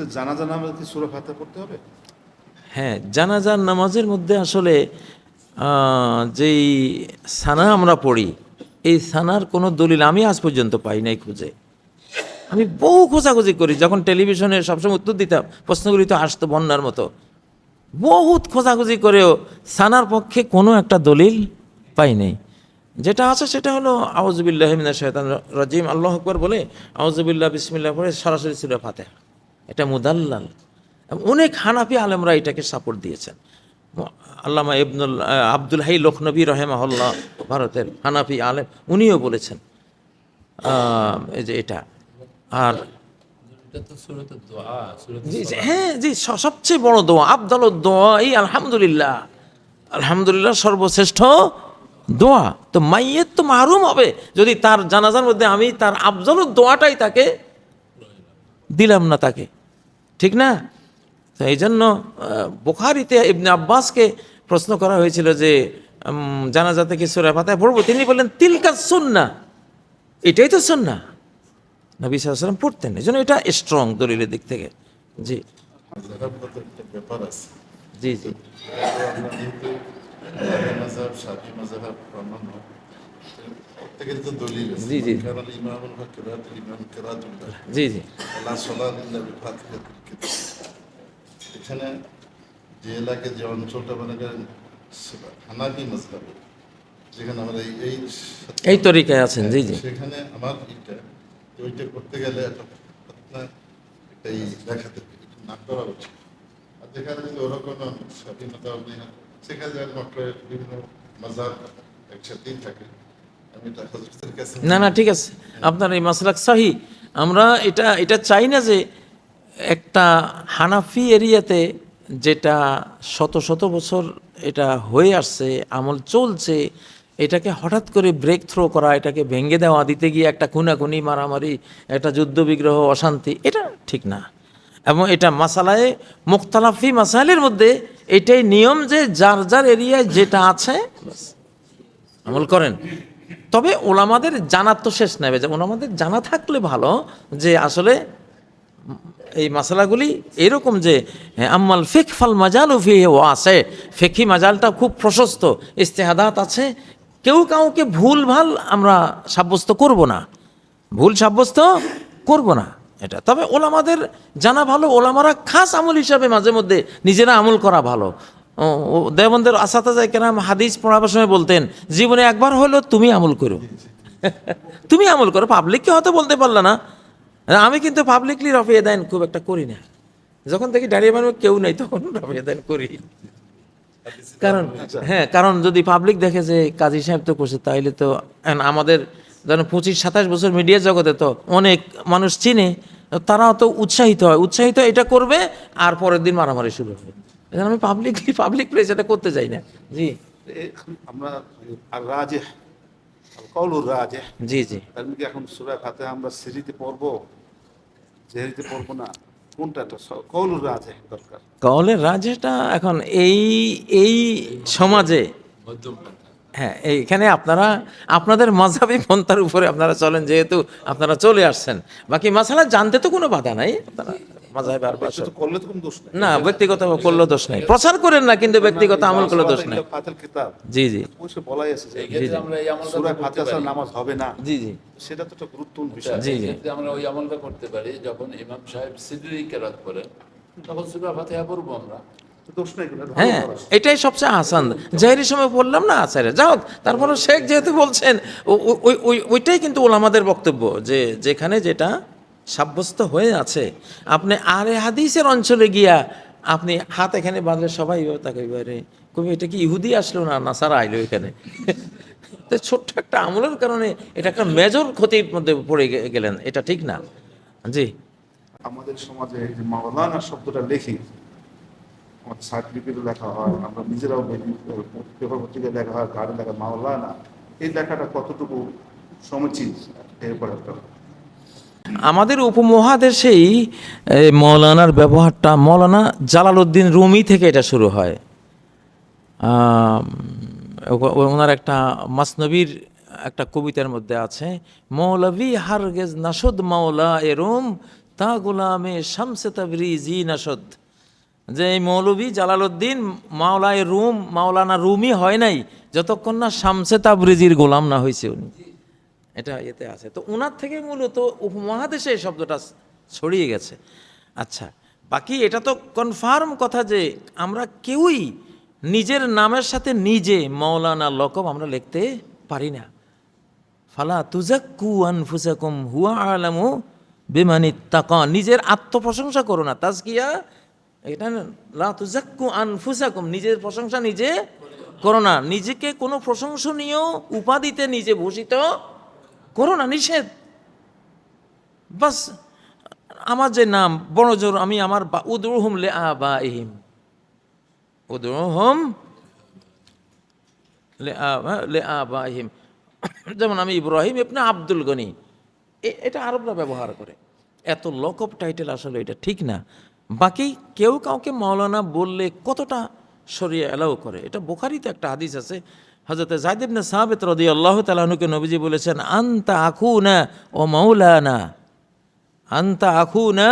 এক্ষেত্রে জানাজা নামাজে কি সূরা ফাতিহা পড়তে হবে? হ্যাঁ, জানাজার নামাজের মধ্যে আসলে যেই সানা আমরা পড়ি, এই সানার কোনো দলিল আমি আজ পর্যন্ত পাই নাই খুঁজে। আমি বহু খোঁজাখুঁজি করি, যখন টেলিভিশনে সবসময় উত্তর দিতাম, প্রশ্নগুলি তো আসতো বন্যার মতো, বহুত খোঁজাখুঁজি করেও সানার পক্ষে কোনো একটা দলিল পাই নাই। যেটা আছে সেটা হলো আউযুবিল্লাহি মিনাশ শাইতানির রাজিম, আল্লাহু আকবার বলে আউযুবিল্লাহ বিসমিল্লাহ পড়ে সরাসরি সূরা ফাতিহা, এটা মুদাল্লাল। অনেক হানাফি আলেমরা এটাকে সাপোর্ট দিয়েছেন। আল্লামা আব্দুল হাই লখনবী রহেমাহুল্লাহ, ভারতের হানাফি আলেম, উনিও বলেছেন এই যে এটা। আর হ্যাঁ জি, সবচেয়ে বড় দোয়া, আফদাল দোয়া এই আলহামদুলিল্লাহ, আলহামদুলিল্লাহ সর্বশ্রেষ্ঠ দোয়া। তো মাইয়ের তো মাহরুম হবে যদি তার জানাজার মধ্যে আমি তার আফজল দোয়াটাই তাকে দিলাম না তাকে, ঠিক না? তো এই জন্য বুখারীতে ইবনে আব্বাসকে প্রশ্ন করা হয়েছিল যে জানাজাতে কি সূরা ফাতিহা পড়বো, তিনি বললেন তিলকা সুন্নাহ, এটাই তো সুন্নাহ, নবী সাল্লাল্লাহু আলাইহি ওয়াসাল্লাম পড়তেন, এই জন্য এটা স্ট্রং দলিলের দিক থেকে। জি মাযহাবগত একটা ব্যাপার আছে। জি জি আমরা যেহেতু হানাফি মাযহাব, শাফিঈ মাযহাব, অন্যান্য প্রত্যেকের তো দলিল আছে। জি জি কারণ ইমামুল হক কিরাতুল ইমাম কিরাতুল্লাহ, জি জি লা সালাত ইল্লা বিফাতিহাতিল কিতাব। এখানে যে এলাকায় যে অঞ্চলটা মনে করেন হানাফি মাযহাবে, যেখানে আমরা এই তরিকায় আছেন। জি জি সেখানে আমার ওইটা করতে গেলে আপনার এই দেখাতে একটু না করা উচিত। আর যেখানে যদি ওরকম স্বাধীনতা নেই, সেখানে যেন ডক্টরের বিভিন্ন মাযহাব একসাথেই থাকে। আমি এটা হযরতের কাছে না না ঠিক আছে, আপনার এই মাসলাক সহি। আমরা এটা চাই না যে একটা হানাফি এরিয়াতে যেটা শত শত বছর এটা হয়ে আসছে, আমল চলছে, এটাকে হঠাৎ করে ব্রেক থ্রো করা, এটাকে ভেঙে দেওয়া, দিতে গিয়ে একটা খুনাখুনি, মারামারি, একটা যুদ্ধ বিগ্রহ, অশান্তি, এটা ঠিক না। এবং এটা মাসালায় মুখতালাফি মাসাইলের মধ্যে এটাই নিয়ম যে যার যার এরিয়ায় যেটা আছে আমল করেন। তবে ওলামাদের জানার তো শেষ নেবে, যে ওলামাদের জানা থাকলে ভালো যে আসলে এই মাসালাগুলি এরকম যে আম্মাল ফিক ফাল মাজাল ফিহি ওয়াসি, ফিকহি মাজালটা খুব প্রশস্ত, ইজতিহাদাত আছে, কেউ কাউকে ভুল ভাল আমরা সাব্যস্ত করব না, ভুল সাব্যস্ত করব না এটা। তবে ওলামাদের জানা ভালো, ওলামারা খাস আমল হিসাবে মাঝে মধ্যে নিজেরা আমল করা ভালো। দেওবন্দের আসাতাজায়ে কেরাম হাদিস পড়াবার সময় বলতেন, জীবনে একবার হলো তুমি আমল করো, তুমি আমল করো, পাবলিককে হয়তো বলতে পারলে না। আমি কিন্তু পাবলিকলি রফিয়ে দেন খুব একটা করি না, যখন দেখি দাঁড়িয়ে বানাবো কেউ নেই তখন রফিয়ে দেন করি। কারণ হ্যাঁ, কারণ যদি পাবলিক দেখে যে কাজী সাহেব তো করছে, তাইলে তো আমাদের যেন 25-27 বছর মিডিয়া জগতে তো অনেক মানুষ চিনে, তারাও তো উৎসাহিত হয়, উৎসাহিত এটা করবে আর পরের দিন মারামারি শুরু হবে। আমি পাবলিক প্লেস এটা করতে চাই না। জি আমরা আর রাজিহ কওলুর রাজিহ, জি জি তার মধ্যে এখন সূরা ফাতিহা আমরা সিরিতে পড়বো, জেহরিতে পড়বো না, কোনটা কওলুর রাজিহ দরকার? কওলের রাজটা এখন এই সমাজে, হ্যাঁ এইখানে আপনাদের মাযহাবী পন্থার উপরে আপনারা চলেন, যেহেতু আপনারা চলে আসছেন, বাকি মাসালা জানতে তো কোনো বাধা নাই, আপনারা মাযহাবে আর এটা করলে তো কোনো দোষ নেই। না, ব্যক্তিগত করলে দোষ নাই, প্রচার করেন না, কিন্তু ব্যক্তিগত আমল করলে দোষ নাই। ফাতিহাল কিতাব জি জি ওইসব বলাই আছে যে এক্ষেত্রে আমরা এই আমলটা সূরা করতে ফাতিহা ছাড়া পারি। নামাজ হবে না, জি জি সেটা তো একটা গুরুত্বপূর্ণ বিষয়। জি, জি। এক্ষেত্রে আমরা ওই আমলটা করতে পারি, যখন ইমাম সাহেব সিদরি কেরাত করেন তখন সূরা ফাতিহা পড়বো আমরা। তো দোষ নাই কোনো, ভালো হ্যাঁ, করা। এটাই সবচেয়ে আসান। জাহেরি সময় বললাম না আসারে যাও, তারপরে শেখ যেহেতু বলছেন, ওইটাই কিন্তু ওলামাদের বক্তব্য, যে যেখানে যেটা সাব্যস্ত হয়ে আছে, আপনি আরে হাদিসের অঞ্চলে গিয়া আপনি হাত এখানে বাঁধলে সবাই তাকে এবারে কবি এটা কি ইহুদি আসলো না নাসারা আইলো এখানে। তো ছোট্ট একটা আমলের কারণে এটা একটা মেজর ক্ষতির মধ্যে পড়ে গেলেন, এটা ঠিক না। জি আমাদের সমাজে এই যে মাওলানা শব্দটা লেখি, আমাদের সার্টিফিকেটে লেখা হয়, আমরা নিজেরাও পেপার পত্রিকায় লেখা হয়, কার্ডে লেখা মাওলানা, এই লেখাটা কতটুকু সমীচীন এরপর একটা আমাদের উপমহাদেশেই মৌলানার ব্যবহারটা, মৌলানা জালালউদ্দিন রুমি থেকে এটা শুরু হয়। ওনার একটা মাসনবীর একটা কবিতার মধ্যে আছে, মৌলভী হারগেজ নাসুদ মাওলা এরুম তা গোলামে শামসে তাবরিজি নাশদ, যে এই মৌলভী জালালউদ্দিন মাওলানা রুমি হয় নাই যতক্ষণ না শামসে তাবরিজির গোলাম না হয়েছে উনি। এটা এতে আছে। তো ওনার থেকে মূলত উপমহাদেশে এই শব্দটা ছড়িয়ে গেছে। আচ্ছা, বাকি এটা তো কনফার্ম কথা যে আমরা কেউই নিজের নামের সাথে নিজে মাওলানা লকব আমরা লিখতে পারি না। ফালা তুজাক্কু আনফুসাকুম হুয়া আলামু বিমানিত্তাকা, নিজের আত্মপ্রশংসা করো না। তাজকিয়া এটা লা তুজাক্কু আনফুসাকুম, নিজের প্রশংসা নিজে করো না। নিজেকে কোনো প্রশংসনীয় উপাধিতে নিজে ভূষিত করো না, নিষেধ। বাস আমার যে নাম বড় জোর, আমি আমার উদউহুম লিআবাইহিম, উদউহুম লিআবাইহিম, যেমন আমি ইব্রাহিম ইবনে আব্দুল গনি, এটা আরবরা ব্যবহার করে। এত লকব টাইটেল আসলে এটা ঠিক না। বাকি কেউ কাউকে মাওলানা বললে কতটা শরিয়া এলাও করে, এটা বুখারীতে একটা হাদিস আছে। হযরত যায়েদ ইবনে সাবিত রাদিয়াল্লাহু তাআলা আনহুকে নবীজি বলেছেন, আনতা আখুনা ও মাওলানা, আনতা আখুনা,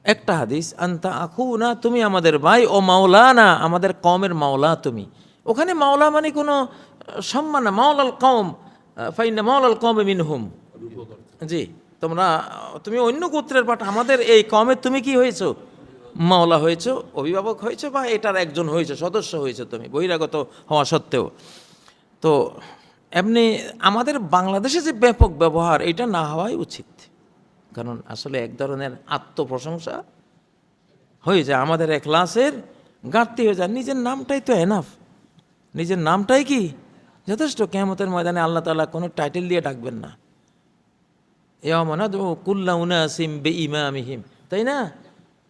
একটা হাদিস, আনতা আখুনা, তুমি আমাদের ভাই, ও মাওলানা, আমাদের কওমের মাওলা তুমি। ওখানে মাওলা মানে কোনো সম্মান না, মাওলাল কওম ফাইন্না মাওলাল কওম মিনহুম, জি তুমি অন্য গোত্রের বাট আমাদের এই কওমের তুমি কি হয়েছো? মাওলা হয়েছো, অভিভাবক হয়েছো, বা এটার একজন হয়েছো, সদস্য হয়েছো তুমি, বহিরাগত হওয়া সত্ত্বেও। তো এমনি আমাদের বাংলাদেশে যে ব্যাপক ব্যবহার, এটা না হওয়াই উচিত। কারণ আসলে এক ধরনের আত্মপ্রশংসা হয়ে যায়, আমাদের এখলাসের ঘাটতি হয়ে যায়। নিজের নামটাই তো এনাফ, নিজের নামটাই কি যথেষ্ট। কিয়ামতের ময়দানে আল্লাহ তাআলা কোনো টাইটেল দিয়ে ডাকবেন না। ইয়াওমা নাদউ কুল্লা উনাসিম বিইমামিহিম, তাই না?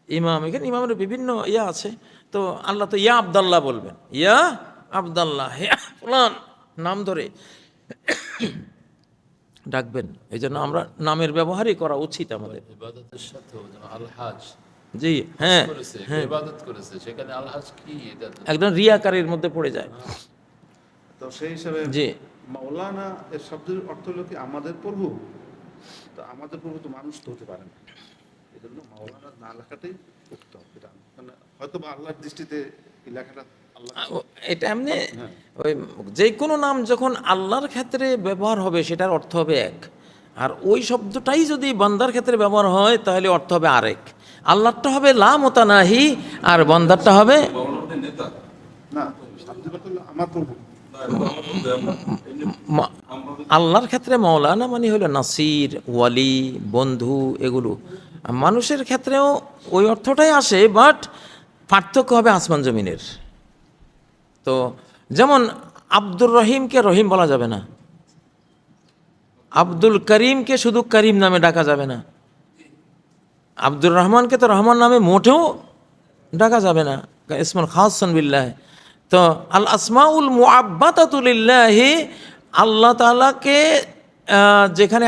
ইমাম, এখানে ইমামের বিভিন্ন আছে। তো আল্লাহ তো ইয়া আব্দাল্লাহ বলবেন, ইয়া আব্দাল্লাহ, হে ফুলান, নাম ধরে ডাকবেন। এই জন্য আমরা নামের ব্যবহারই করা উচিত আমাদের। ইবাদতের সাথেও যেন আল-হাজ, জি হ্যাঁ, ইবাদত করেছে, সেখানে আল-হাজ কি, এটা একদম রিয়াকারীর মধ্যে পড়ে যায়। তো সেই হিসাবে জি, মাওলানা এর শব্দের অর্থ হলো কি আমাদের প্রভু। তো আমাদের প্রভু তো মানুষ তো হতে পারে না, এই জন্য মাওলানা না লেখাটাই উত্তম। এটা মানে হয়তো বা আল্লাহর দৃষ্টিতে এই লেখাটা আল্লাহ, এটা এমনি ওই যে কোনো নাম যখন আল্লাহর ক্ষেত্রে ব্যবহার হবে সেটার অর্থ হবে এক, আর ওই শব্দটাই যদি বান্দার ক্ষেত্রে ব্যবহার হয় তাহলে অর্থ হবে আরেক। আল্লাহরটা হবে লা মুতানাহি, আর বান্দারটা হবে না, শাব্দিক অর্থ হলো আমার প্রভু। আল্লাহর ক্ষেত্রে মাওলানা মানে হলো নাসির, ওয়ালি, বন্ধু, এগুলো। মানুষের ক্ষেত্রেও ওই অর্থটাই আসে, বাট পার্থক্য হবে আসমান জমিনের। তো যেমন আব্দুর রহিমকে রহিম বলা যাবে না, আব্দুল করিমকে শুধু করিম নামে ডাকা যাবে না, আব্দুর রহমানকে তো রহমান নামে মোটেও ডাকা যাবে না, ইসমুল খাসসান বিল্লাহ। তো আল আসমাউল মুআব্বাতাতু লিল্লাহি, আল্লাহ তাআলাকে যেখানে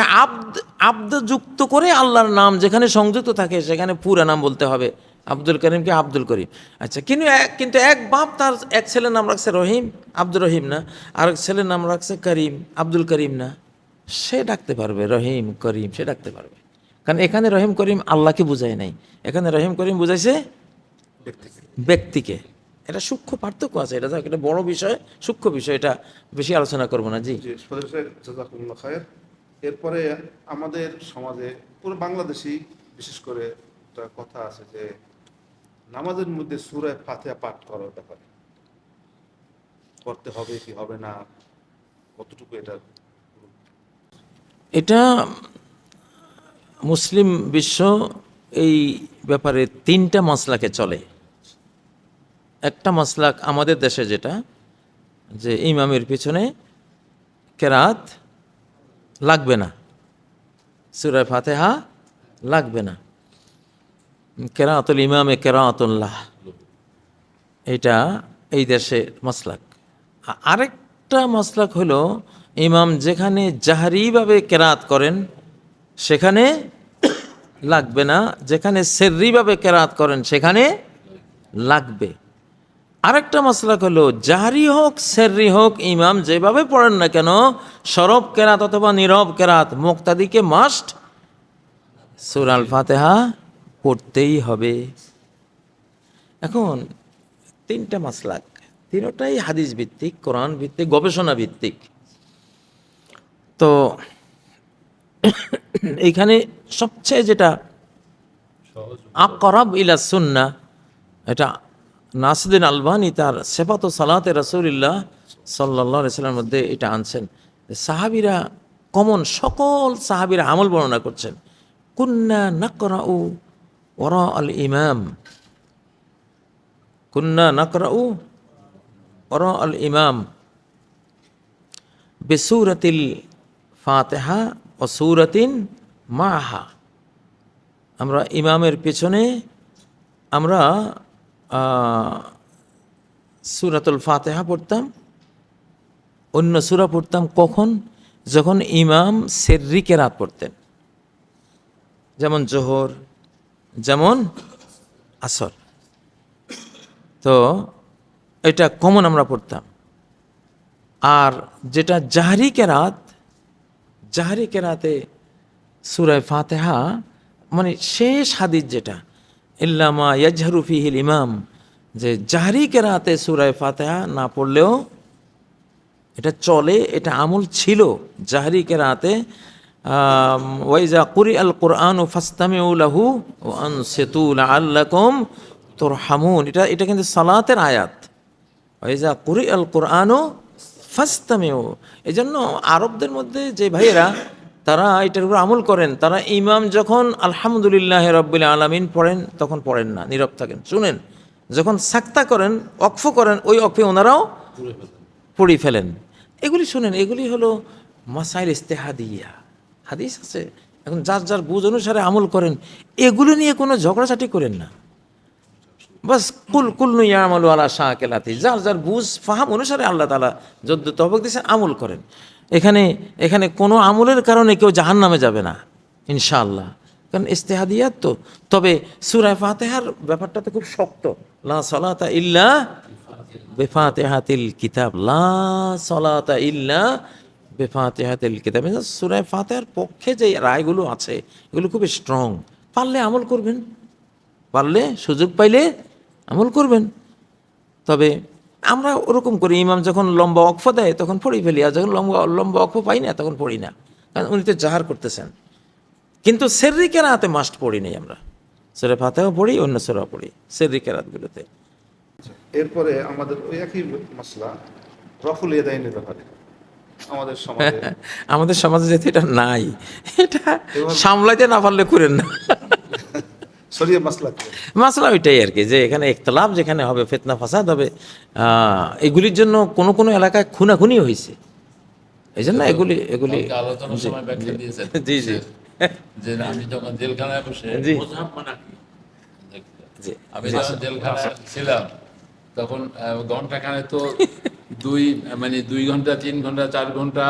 আব্দ যুক্ত করে আল্লাহর নাম যেখানে সংযুক্ত থাকে সেখানে পুরা নাম বলতে হবে। আব্দুল করিমকে আব্দুল করিম। আচ্ছা, কিন্তু এক বাপ তার এক ছেলের নাম রাখছে রহিম, আব্দুর রহিম না, আর এক ছেলের নাম রাখছে করিম, আব্দুল করিম না, সে ডাকতে পারবে রহিম করিম, সে ডাকতে পারবে। কারণ এখানে রহিম করিম আল্লাহকে বুঝায় নাই, এখানে রহিম করিম বুঝাইছে ব্যক্তিকে। এটা সূক্ষ্ম পার্থক্য আছে, এটা একটা বড় বিষয়, সূক্ষ্ম বিষয়, এটা বেশি আলোচনা করবো না। জি, জাযাকুমুল্লাহ খায়ের। এরপরে আমাদের সমাজে পুরো বাংলাদেশি বিশেষ করে একটা কথা আছে যে নামাজের মধ্যে সূরা ফাতিহা পাঠ করার ব্যাপারে করতে হবে কি হবে না, কতটুকু এটা মুসলিম বিশ্ব এই ব্যাপারে তিনটা মাসলাকে চলে। একটা মাসলাক আমাদের দেশে যেটা, যে ইমামের পিছনে কেরাত লাগবে না, সূরা ফাতিহা লাগবে না, কেরাতুল ইমামে কেরাতুল্লাহ, এটা এই দেশে মাসলাক। আরেকটা মাসলাক হলো ইমাম যেখানে জাহরিভাবে কেরাত করেন সেখানে লাগবে না, যেখানে সিররিভাবে কেরাত করেন সেখানে লাগবে। আরেকটা মাসলাক হলো জাহরি হোক সিররি হোক, ইমাম যেভাবে পড়েন না কেন, সরব কেরাত অথবা নীরব কেরাত, মুক্তাদিকে মাস্ট সূরা আল ফাতিহা পড়তেই হবে। এখন তিনটা মাসলাক, তিনটাই হাদিস ভিত্তিক, কোরআন ভিত্তিক, গবেষণা ভিত্তিক। তো এইখানে সবচেয়ে যেটা আকরাব ইলা সুন্নাহ, এটা নাসিরুদ্দিন আলবানী তার সিফাত ও সালাতে রাসূলুল্লাহ সাল্লাল্লাহু আলাইহি ওয়াসাল্লামের মধ্যে এটা আনছেন। সাহাবীরা কমন সকল সাহাবীরা আমল বর্ণনা করছেন। কুন্না নাকরাউ ওয়ারা আল ইমাম, কুন্না নাকরাউ ওয়ারা আল ইমাম বিসূরাতিল ফাতিহা ও সূরাতিন মাহা। আমরা ইমামের পেছনে আমরা সূরাতুল ফাতিহা পড়তাম, অন্য সূরা পড়তাম কখন? যখন ইমাম সিররি কেরাত পড়তেন, যেমন জোহর, যেমন আসর। তো এটা কমন আমরা পড়তাম। আর যেটা জাহরি কেরাত, জাহরি কেরাতে সূরা ফাতিহা মানে শেষ হাদিস যেটা ইল্লামা ইয়াজহারু ফিহিল ইমাম, যে জাহরি কেরাতে সূরা ফাতিহা না পড়লেও এটা চলে, এটা আমল ছিল জাহরি কেরাতে। ওয়াইজা কুরিআল কুরআনু ফাসতামিউ লাহু ওয়া আনসিতু লাআল্লাকুম তুরহামুন, এটা কিন্তু সালাতের আয়াত। ওয়াইজা কুরিআল কুরআনু ফাসতামিউ, এজন্য আরবদের মধ্যে যে ভাইয়েরা তারা এটার উপর আমল করেন, তারা ইমাম যখন আলহামদুলিল্লাহ রাব্বিল আলামিন পড়েন তখন পড়েন না, নীরব থাকেন, শুনেন। যখন সাক্তা করেন, ওয়াকফ করেন, ওই ওয়াকফে ওনারাও পড়ে ফেলেন। এগুলি শুনেন, এগুলি হলো মাসাইল ইস্তেহাদিয়া, হাদিস আছে। এখন যার যার বুঝ অনুসারে আমল করেন, এগুলো নিয়ে কোনো ঝগড়াঝাটি করেন না। বাস কুল্লু ইয়ামালু আলা শাকিলাতি, যার যার বুঝ ফাহাম অনুসারে আল্লাহ তাআলা যদ্দ তৌফিক দিয়েছেন আমল করেন। এখানে কোনো আমলের কারণে কেউ জাহান্নামে যাবে না ইনশাআল্লাহ, কারণ ইস্তেহাদিয়াত তো। তবে সূরা ফাতিহার ব্যাপারটা তো খুব শক্ত। লা সালাতা ইল্লা বিফাতিহাতিল কিতাব, লা সালাতা ইল্লা বিফাতিহাতিল কিতাব। সূরা ফাতিহার পক্ষে যে রায়গুলো আছে এগুলো খুব স্ট্রং। পারলে আমল করবেন, পারলে সুযোগ পাইলে আমল করবেন। তবে আমরা ওরকম করি, ইমাম যখন লম্বা ওয়াকফ দেয় তখন পড়ি ফেলি, আর যখন লম্বা ওয়াকফ পাই না তখন পড়ি না, কারণ উনি তো জাহার করতেছেন। কিন্তু সিররি কেরাতে মাস্ট পড়ি নেই আমরা, সূরা ফাতিহা পড়ি, অন্য সূরা পড়ি সিররি কেরাতগুলোতে। এরপরে আমাদের ওই একই মাসলা রফুল ইয়াদাইনের ব্যাপারে আমাদের সমাজে আমাদের সমাজে যেহেতু এটা নাই, এটা সামলাইতে না পারলে করেন না। শরীয়ত মাসলা কি? মাসলা ওইটাই আর কি, যে এখানে ইখতিলাফ যেখানে হবে, ফিতনা ফাসাদ হবে। এগুলির জন্য কোনো কোনো এলাকায় খুনাখুনি হয়েছে, এই জন্য এগুলি কালকে আলোচনার সময় ব্যাখ্যা দিয়েছেন জি জি যে আমি যখন জেলখানায় বসে জি জি আমি যখন জেলখানায় ছিলাম তখন ঘন্টাখানে তো মানে 2 ঘন্টা 3 ঘন্টা 4 ঘন্টা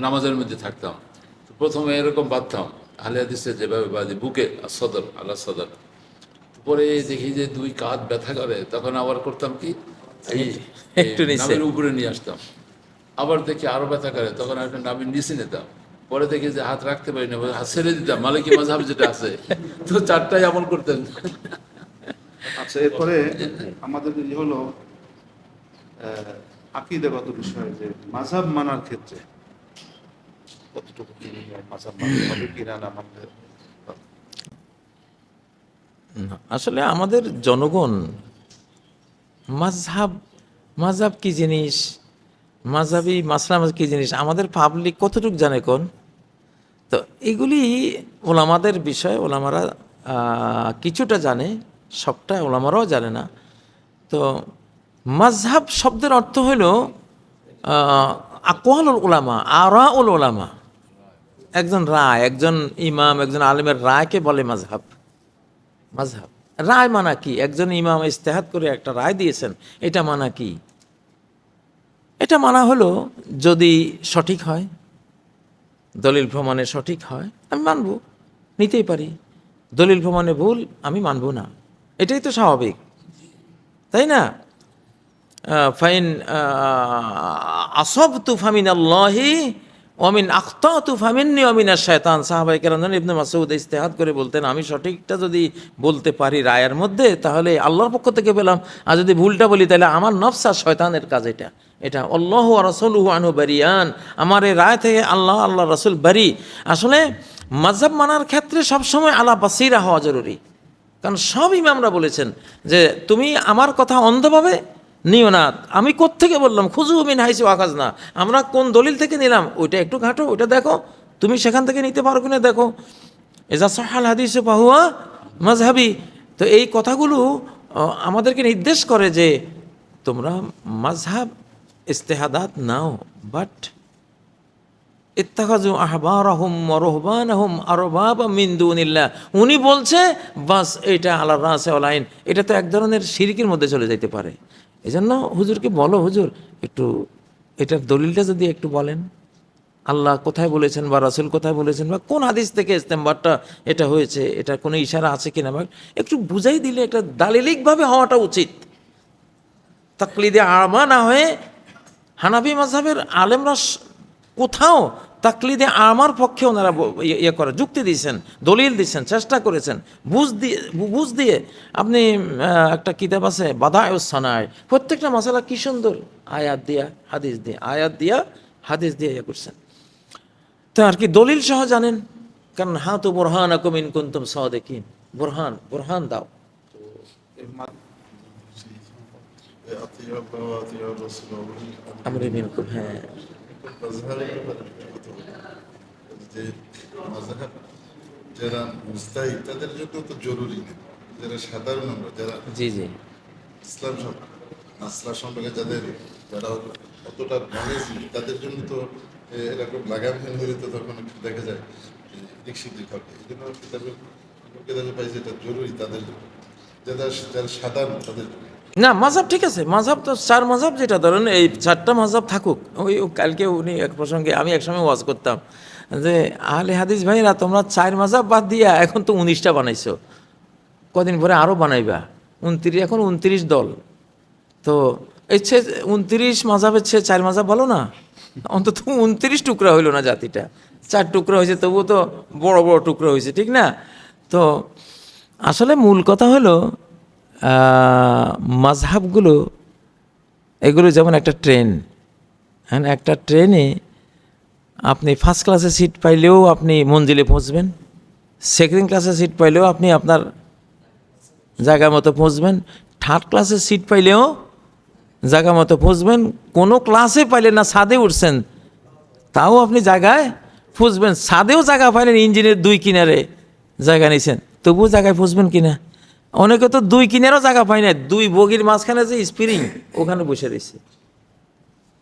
নামাজের মধ্যে থাকতাম। তো প্রথমে এরকম বাঁধতাম আহলে হাদিসে যেভাবে বাঁধে, বুকে সদর আল্লাহ সদর। পরে দেখি যে 2 কাঁধ ব্যথা করে, তখন আবার করতাম কি একটু নিচে। নামের উপরে নিয়ে আসতাম। আবার দেখি আরো ব্যথা করে, তখন একটা নামের নিচে নিতাম। পরে দেখি যে হাত রাখতে পারি না, হাত ছেড়ে দিতাম, মালিকি মাযহাব যেটা আছে। তো 4টাই আমল করতেন। আচ্ছা, এরপরে আমাদের যে হলো আকীদাগত বিষয়, যে মাযহাব মানার ক্ষেত্রে কতটুকু কি মাযহাব মানতে হবে কিনা না মানতে। না, আসলে আমাদের জনগণ মাযহাব কি জিনিস, মাযহাবি মাসলা কি জিনিস, আমাদের পাবলিক কতটুকু জানে কোন? তো এগুলি ওলামাদের বিষয়, ওলামারা কিছুটা জানে, সবটা ওলামারাও জানে না। তো মাযহাব শব্দের অর্থ হইল আকওয়ালুল উলামা, আরাউল উলামা। একজন রায়, একজন ইমাম, একজন আলেমের রায়কে বলে মাযহাব। মাযহাব রায় মানা কি? একজন ইমাম ইজতিহাদ করে একটা রায় দিয়েছেন, এটা মানা কি? এটা মানা হলো যদি সঠিক হয়, দলিল প্রমাণে সঠিক হয় আমি মানব, নিতেই পারি। দলিল প্রমাণে ভুল আমি মানব না, এটাই তো স্বাভাবিক, তাই না? ফাইন আসাবতু ফামিনাল্লাহি অমিন আখতাতু ফামিন্নি অমিনাশ শায়তান। সাহাবায়ে কেরাম ইবনে মাসউদ ইজতিহাদ করে বলতেন, আমি সঠিকটা যদি বলতে পারি রায়ের মধ্যে তাহলে আল্লাহর পক্ষ থেকে পেলাম, আর যদি ভুলটা বলি তাহলে আমার নফস আর শয়তানের কাজ এটা। এটা আল্লাহু ওয়া রাসূলুহু আনহু বারিয়ান, আমার এই রায় থেকে আল্লাহ আল্লাহ রাসূল বারি। আসলে মাযহাব মানার ক্ষেত্রে সবসময় আলা বাসীরা হওয়া জরুরি, কারণ সব ইমামরা বলেছেন যে তুমি আমার কথা অন্ধভাবে নিও না। আমি কোত্থেকে বললাম, খুজু মিন হাইসু আকাজ না, আমরা কোন দলিল থেকে নিলাম ওইটা একটু ঘাঁটো, ওইটা দেখো, তুমি সেখান থেকে নিতে পারো কিনা দেখো। এজা সাহাল হাদিস ফাহুয়া মাযহাবি। তো এই কথাগুলো আমাদেরকে নির্দেশ করে যে তোমরা মাযহাব ইজতিহাদাত নাও, বাট ইত্তাখাযু আহবারাহুম ওয়া রুহবানাহুম আরবাবা মিন দুনিল্লাহ। উনি বলছে বাস এটা আলা রাসে ওয়াল আইন, এটা তো এক ধরনের শিরকের মধ্যে চলে যাইতে পারে। এজন্য হুজুরকে বলো, হুজুর একটু এটার দলিলটা যদি একটু বলেন, আল্লাহ কোথায় বলেছেন বা রাসূল কোথায় বলেছেন বা কোন হাদিস থেকে ইস্তেমবারটা এটা হয়েছে, এটা কোনো ইশারা আছে কিনা বা একটু বুঝাই দিলে এটা দালিলিকভাবে হওয়াটা উচিত। তাকলিদে আমা না হয়ে হানাফি মাযহাবের আলেমরা কোথাও তাকলিদে আমার পক্ষে ওনারা ইয়ে করে যুক্তি দিয়েছেন, দলিল দিয়েছেন, চেষ্টা করেছেন বুঝ দিয়ে। আপনি একটা কিতাব আছে বাদায়ুস সানায়, প্রত্যেকটা মাসালা কি সুন্দর আয়াত দিয়া হাদিস দিয়ে, আয়াত দিয়া হাদিস দিয়ে ইয়ে করছেন। তো আর কি দলিল সহ জানেন, কারণ হাতু বুরহানাকুম ইন কুনতুম সাদিকিন, বুরহান দাও। আতিউ আল্লাহ ওয়া আতিউ রাসূল আমরে মিনকুম। হ্যাঁ, মাযহাবের ব্যাপারে একটা কথা বলি, যে মাযহাব যারা মুজতাহিদ তাদের জন্য তো জরুরি না, যারা সাধারণ আমরা যারা জি জি ইসলাম মাসলা সম্পর্কে যারা অতটা নলেজ নেই তাদের জন্য তো এরকম লাগামহীন হলে তো তখন একটু দেখা যায় দিক সিদ্ধি ঘটে। এই জন্য কিতাবে পাই যেটা জরুরি তাদের জন্য, যারা সাধারণ তাদের জন্য। না, মাযহাব ঠিক আছে, মাযহাব তো চার মাযহাব, যেটা ধরেন এই চারটা মাযহাব থাকুক। ওই কালকে উনি এক প্রসঙ্গে আমি একসময় ওয়াজ করতাম যে আহলে হাদিস ভাইরা তোমরা চার মাযহাব বাদ দিয়া এখন তো 19টা বানাইছো, কদিন পরে আরও বানাইবা, 29, এখন 29 দল। তো এই 29 মাযহাবের চেয়ে চার মাযহাব ভালো না? অন্তত 29 টুকরা হইল না জাতিটা, 4 টুকরা হয়েছে, তবুও তো বড় বড় টুকরা হয়েছে, ঠিক না? তো আসলে মূল কথা হলো মাযহাবগুলো এগুলো যেমন একটা ট্রেন, হ্যাঁ, একটা ট্রেনে আপনি ফার্স্ট ক্লাসে সিট পাইলেও আপনি মঞ্জিলে পৌঁছবেন, সেকেন্ড ক্লাসে সিট পাইলেও আপনি আপনার জায়গা মতো পৌঁছবেন, থার্ড ক্লাসে সিট পাইলেও জায়গা মতো পৌঁছবেন, কোনো ক্লাসে পাইলেন না, ছাদে উঠছেন তাও আপনি জায়গায় পৌঁছবেন, ছাদেও জায়গা পাইলেন, ইঞ্জিনের 2 কিনারে জায়গা নিয়েছেন তবুও জায়গায় পৌঁছবেন কিনা। অনেকে তো 2 কিনারও জায়গা পায় না, 2 বগির মাঝখানে যে স্প্রিং ওখানে বসে রয়েছে,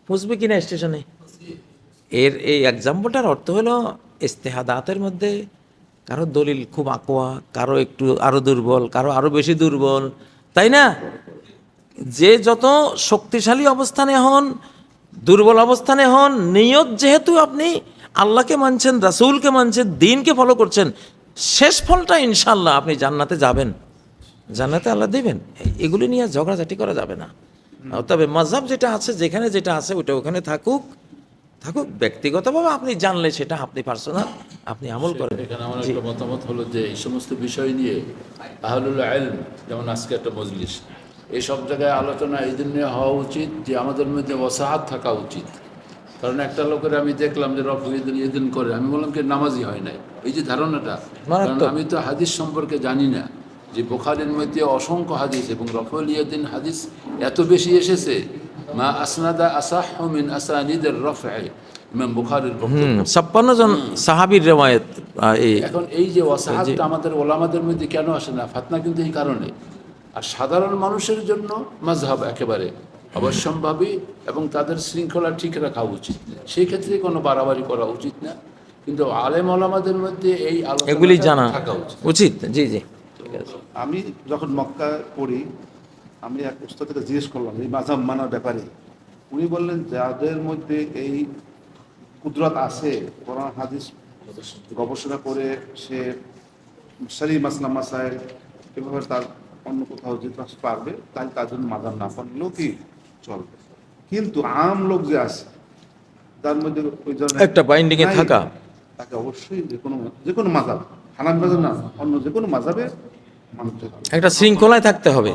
পৌঁছবে কিনা স্টেশনে। এই এক্সাম্পলটার অর্থ হলো ইজতিহাদাতের মধ্যে কারো দলিল খুব আকোয়া, কারো একটু আরো দুর্বল, কারো আরো বেশি দুর্বল, তাই না? যে যত শক্তিশালী অবস্থানে হন, দুর্বল অবস্থানে হন, নিয়ত যেহেতু আপনি আল্লাহকে মানছেন, রাসূলকে মানছেন, দ্বীনকে ফলো করছেন, শেষ ফলটা ইনশাআল্লাহ আপনি জান্নাতে যাবেন, জান্নাতে আল্লাহ দেবেন। এগুলি নিয়ে ঝগড়াঝাটি করা যাবে না। তবে মাযহাব যেটা আছে, যেখানে যেটা আছে ওটা ওখানে থাকুক, ব্যক্তিগতভাবে আপনি জানলে সেটা আপনি পার্সোনাল আপনি আমল করেন। এখানে আমার একটা মতামত হলো যে এই সমস্ত বিষয় নিয়ে আহলুল ইলম, যেমন আজকে একটা মজলিস, এই সব জায়গায় আলোচনা এই জন্য হওয়া উচিত যে আমাদের মধ্যে ওয়াসাআত থাকা উচিত। কারণ একটা লোকের আমি দেখলাম যে রফ ইদিন করে, আমি বললাম কি নামাজি হয় নাই, এই যে ধারণাটা, কারণ আমি তো হাদিস সম্পর্কে জানি না যে বুখারীর মধ্যে অসংখ্য হাদিস এবং রফুল ইয়াদিন হাদিস এত বেশি এসেছে, মা আসনাদা আসাহু মিন আসানিদের রফঈ, ইমাম বুখারীর বক্তব্য, 56 জন সাহাবীর রিওয়ায়াত। এখন এই যে ওয়াসাহাতটা আমাদের ওলামাদের মধ্যে কেন আসে না? ফাতনা কিন্তু এই কারণে। আর সাধারণ মানুষের জন্য মাযহাব একেবারে অবশ্যম্ভাবী এবং তাদের শৃঙ্খলা ঠিক রাখা উচিত, সেই ক্ষেত্রে কোনো বাড়াবাড়ি করা উচিত না, কিন্তু আলেম ওলামাদের মধ্যে এই এগুলি জানা থাকা উচিত। জি জি, আমি যখন মক্কা পড়ি, আমি এক উস্তাদকে জিজ্ঞেস করলাম এই মাযহাব মানার ব্যাপারে। উনি বললেন যাদের মধ্যে এই কুদরত আছে, কোরআন হাদিস গবেষণা করে সে শরী মাসলা মাসাইল এভাবে তার অন্য কোথাও যেতে পারবে, তাই তার জন্য মাযহাব না পারলেও কি চলবে। কিন্তু আম লোক যে আছে যার মধ্যে ওই ধরনের একটা বাইন্ডিংয়ে নাই, থাকা। তাকে অবশ্যই যে কোনো মাযহাব, হানাফি মাযহাব না, অন্য যে কোনো মাযহাবে মানতে হবে। একটা শৃঙ্খলায় থাকতে হবে।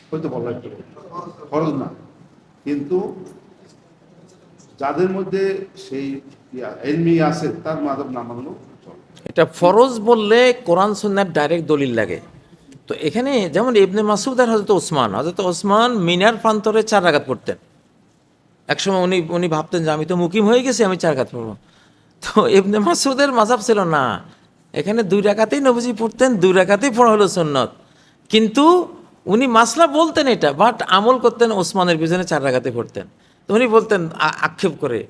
হয়তো বলা একটু খরচ না, কিন্তু যাদের মধ্যে সেই এলমি আছে তার মাযহাব না মানলেও চলে। এটা ফরজ বললে কোরআন সুন্নাহর ডাইরেক্ট দলিল লাগে। তো এখানে যেমন ইবনে মাসউদ আর হযরত ওসমান মিনার প্রান্তরে 4 রাকাত পড়তেন। একসময় উনি ভাবতেন যে আমি তো মুকিম হয়ে গেছি, আমি 4 রাকাত পড়বো। তো ইবনে মাসউদের মাযহাব ছিল না, এখানে 2 রাকাতেই নবীজি পড়তেন, 2 রাকাতেই পড়া হলো সুন্নত। কিন্তু উনি মাসলা বলতেন এটা, বাট আমল করতেন ওসমানের পিছনে 4 রাকাতে পড়তেন। তো উনি বলতেন আক্ষেপ করে,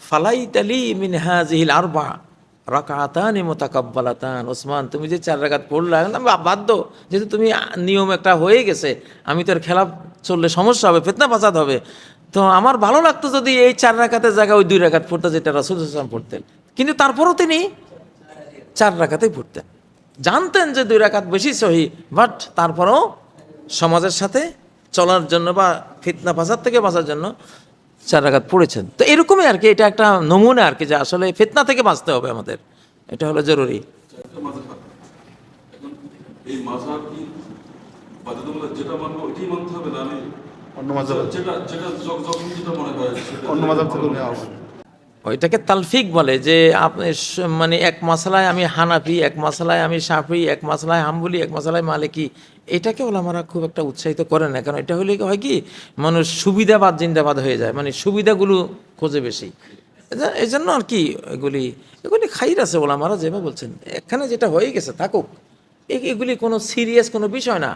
ফালাইতালি মিন হাযিহিল আরবা রাকাতানি মুতাকাব্বালাতান। ওসমান, তুমি যে 4 রাকাত পড়লা, আমি বাধ্য, যেহেতু তুমি নিয়ম একটা হয়ে গেছে, আমি তো আর খেলাফ চললে সমস্যা হবে, ফিতনা ফাসাদ হবে। তো আমার ভালো লাগতো যদি এই 4 রাকাতের জায়গায় ওই 2 রাকাত পড়তে, যেটা রাসূল সাল্লাল্লাহু আলাইহি ওয়াসাল্লাম পড়তেন। কিন্তু তারপরও তিনি 4 রাকাতেই পড়তেন। জানতেন যে 2 রাকাত বেশি সহি, বাট তারপরও সমাজের সাথে চলার জন্য বা ফিতনা ফাসাদ থেকে বাঁচার জন্য 4 রাকাত পড়েছেন। তো এরকমই আর কি, এটা একটা নমুনা আর কি, যে আসলে ফিতনা থেকে বাঁচতে হবে আমাদের, এটা হলো জরুরি। একটা মাযহাব। এখন এই মাযহাব কি বাধ্যতামূলক যেটা মানবো ওইটাই মানতে হবে, না আমি অন্য মাযহাব যেটা যেটা যখন যেটা মনে হয় সেটা অন্য মাযহাব থেকে নেওয়া হবে। ওইটাকে তালফিক বলে, যে আপনি মানে এক মাসলায় আমি হানাফি, এক মাসলায় আমি শাফি, এক মাসলায় হাম্বলি, এক মাসলায় মালিকি। এটাকে ওলামারা খুব একটা উৎসাহিত করে না, কারণ এটা হলে হয় কি, মানুষ সুবিধাবাদ জিন্দাবাদ হয়ে যায়, মানে সুবিধাগুলো খোঁজে বেশি। এই জন্য আর কি এগুলি খাইর আছে, ওলামারা যেভাবে বলছেন, এখানে যেটা হয়ে গেছে থাকুক। এগুলি কোনো সিরিয়াস কোনো বিষয় না।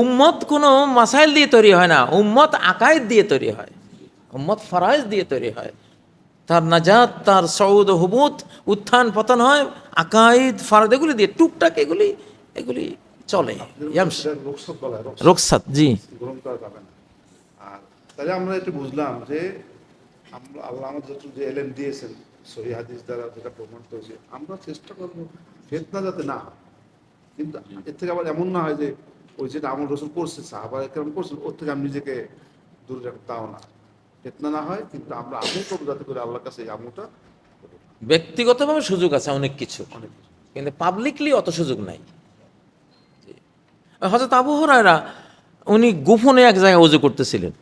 উম্মত কোনো মাসাইল দিয়ে তৈরি হয় না, উম্মত আকায়েদ দিয়ে তৈরি হয়, উম্মত ফরায়েজ দিয়ে তৈরি হয়। তার নাজাত, তার সউদ হুবুত, উত্থান পতন হয় আকাইদ ফারাদ এগুলি দিয়ে, টুকটাক এগুলি চলে। এটা রুখসত বলা হয়, রুখসত রোকসাত, জি। গ্রহণ করা যাবে না। আর তাহলে আমরা এটা বুঝলাম যে আল্লাহ আমাদের যত যে এলেম দিয়েছেন সহিহ হাদিস দ্বারা যেটা প্রমাণিত হয়েছে, আমরা চেষ্টা করব ফিতনা যাতে না হয়। কিন্তু এর থেকে আবার এমন না হয় যে ওই যেটা আমল রসুল করছে, সাহাবায়ে কেরাম করছেন, ওর থেকে আমি নিজেকে দূরে রাখবো, তাও না। ফিতনা না হয়, কিন্তু আমরা আমল করবো যাতে করে আল্লাহর কাছে এই আমলটা করবো। ব্যক্তিগতভাবে সুযোগ আছে অনেক কিছু, অনেক কিছু। কিন্তু পাবলিকলি অত সুযোগ নাই। হযরত আবু হুরায়রা উনি গোপনে এক জায়গায় ওযু করতেছিলেন,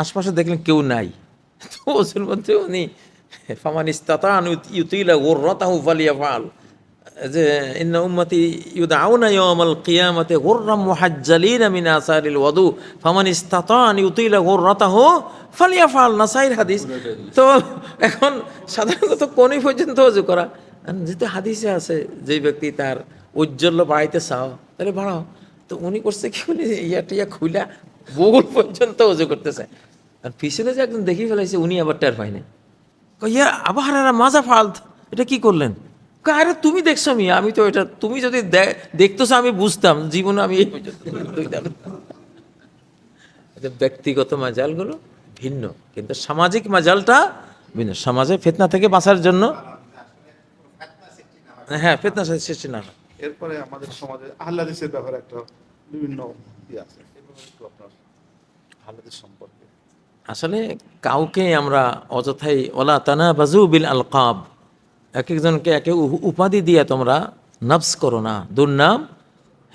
আশপাশে দেখলেন কেউ নাই, তো ওযুর মধ্যে উনি ফামান ইসতাতা আন ইউতিলা গুররাতাহু ফালিয়াফআল, যে ইন্না উম্মতি ইউদআউনা ইয়াওমাল কিয়ামাতি গুররাম মুহাজ্জালিনা মিন আসারিল ওযু ফামান ইসতাতা আন ইউতিলা গুররাতাহু ফালিয়াফআল, নাসাইর হাদিস। তো এখন সাধারণত কোনই পর্যন্ত ওযু করা, যেহেতু হাদিসে আছে যে ব্যক্তি তার ঔজ্জ্বল্য বাড়াইতে চাও তাহলে বাড়াও। তো উনি করছে কি, উনি টিয়া খুলা বগল পর্যন্ত ওযু করতেছে, আর পিছনে যে একজন দেখি ফেলাইছে উনি আবার টের পায়নি। ইয়া আবার মাজা ফালত, এটা কি করলেন? আরে তুমি দেখছো, আমি তো এটা, তুমি যদি দেখতেছো আমি বুঝতাম, জীবনে আমি এই পর্যন্ত বুঝতাম না। ব্যক্তিগত মাজালগুলো ভিন্ন, কিন্তু সামাজিক মাজালটা ভিন্ন। সমাজে ফিতনা থেকে বাঁচার জন্য, হ্যাঁ, ফিতনা সৃষ্টি না হয়। এরপরে আমাদের সমাজে আহলে হাদিসের ব্যাপারে একটা বিভিন্ন আছে, এভাবে একটু আপনার আহলে হাদিস সম্পর্কে। আসলে কাউকে আমরা অযথাই ওলা তানাবাজু বিল আলকাব, এক একজনকে একে উপাধি দিয়ে তোমরা নফস করো না, দুর্নাম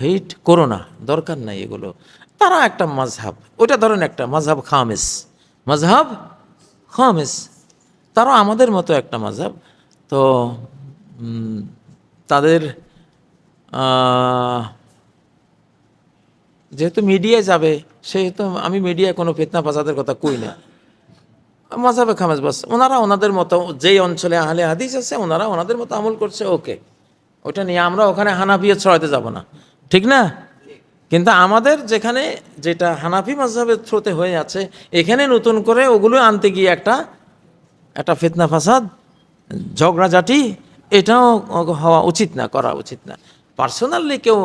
হেট করো না, দরকার নাই এগুলো। তারা একটা মাযহাব, ওটা ধরেন একটা মাযহাব খামেস, তারা আমাদের মতো একটা মাযহাব। তো তাদের যেহেতু মিডিয়ায় যাবে, সেহেতু আমি মিডিয়ায় কোনো ফিতনা ফাসাদের কথা কই না। মাযহাবে খামেস বাস, ওনারা ওনাদের মতো, যেই অঞ্চলে আহলে হাদিস আছে ওনারা ওনাদের মতো আমল করছে, ওকে, ওটা নিয়ে আমরা ওখানে হানাফিয়ত ছড়াতে যাব না, ঠিক না? কিন্তু আমাদের যেখানে যেটা হানাফি মাযহাবের থ্রুতে হয়ে আছে, এখানে নতুন করে ওগুলো আনতে গিয়ে একটা ফিতনা ফাসাদ, ঝগড়াঝাটি, এটাও হওয়া উচিত না, করা উচিত না। পার্সোনালি কেউ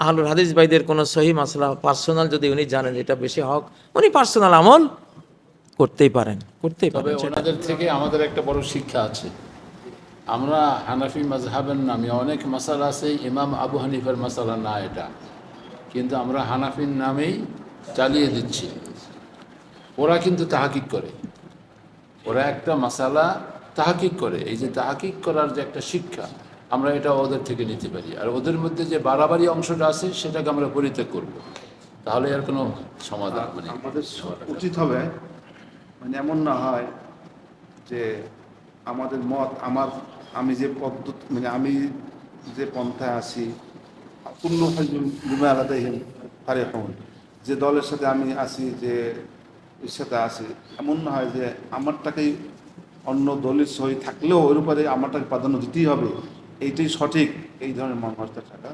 আহলুল হাদিস ভাইদের কোনো সহি মাসলা পার্সোনাল যদি উনি জানেন এটা বেশি হক, উনি পার্সোনাল আমল করতেই পারেন। তবে ওনাদের থেকে আমাদের একটা বড় শিক্ষা আছে। আমরা হানাফি মাযহাবের নামে অনেক মাসালা আছে, ইমাম আবু হানিফার মাসালা না এটা, কিন্তু আমরা হানাফির নামেই চালিয়ে দিচ্ছি। ওরা কিন্তু তাহাকিক করে, ওরা একটা মাসালা তাহাকিক করে, এই যে তাহাকিক করার যে একটা শিক্ষা, আমরা এটা ওদের থেকে নিতে পারি। আর ওদের মধ্যে যে বাড়াবাড়ি অংশটা আছে সেটাকে আমরা পরিত্যাগ করব, তাহলে আর কোনো সমাধান মানে আমাদের উচিত হবে মানে এমন না হয় যে আমাদের মত আমি যে পদ্ধতি মানে আমি যে পন্থায় আছি পূর্ণ আলাদাই পারে এখন যে দলের সাথে আমি আছি যে এর সাথে আছি, এমন না হয় যে আমারটাকেই অন্য দলের সহি থাকলেও ওর উপরে আমারটাকে প্রাধান্য দিতেই হবে, এইটাই সঠিক, এই ধরনের মন থাকা